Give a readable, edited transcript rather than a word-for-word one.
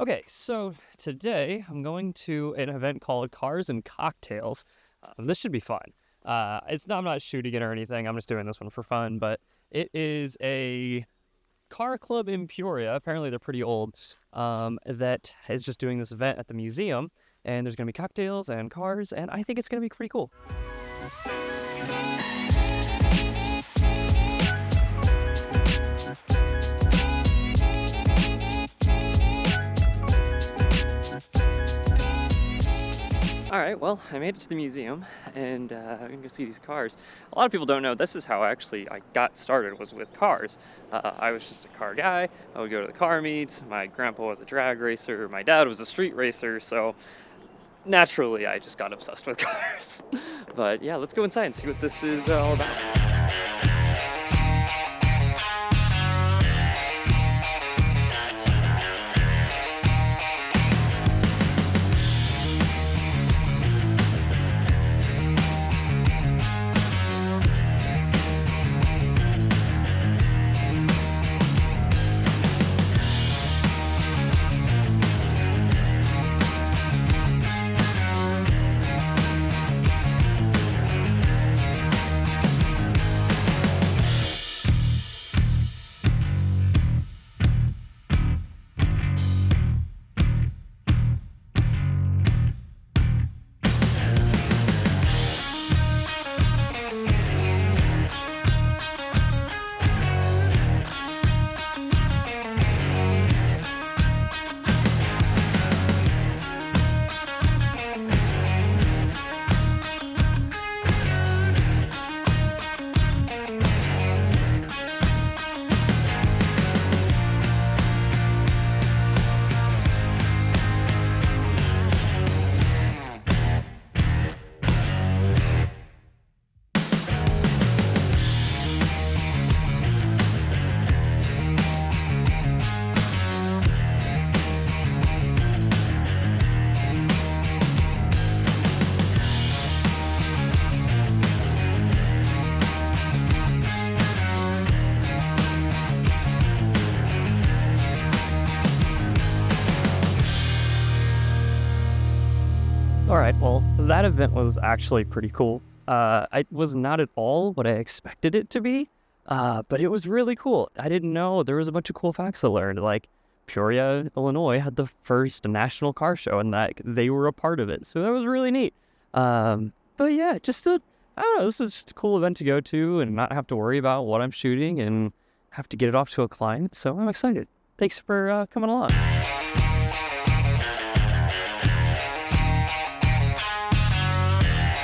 Okay, so today I'm going to an event called Cars and Cocktails. This should be fun. I'm not shooting it or anything. I'm just doing this one for fun. But it is a car club in Peoria. Apparently they're pretty old. That is just doing this event at the museum, and there's gonna be cocktails and cars, and I think it's gonna be pretty cool. All right, well, I made it to the museum, and I'm gonna go see these cars. A lot of people don't know this is how actually I got started, was with cars. I was just a car guy. I would go to the car meets. My grandpa was a drag racer. My dad was a street racer, so naturally I just got obsessed with cars. But yeah, let's go inside and see what this is all about. All right, well, that event was actually pretty cool. It was not at all what I expected it to be, but it was really cool. I didn't know there was a bunch of cool facts I learned, like Peoria, Illinois had the first national car show, and that they were a part of it, so that was really neat. But yeah, I don't know, this is just a cool event to go to and not have to worry about what I'm shooting and have to get it off to a client, so I'm excited. Thanks for coming along.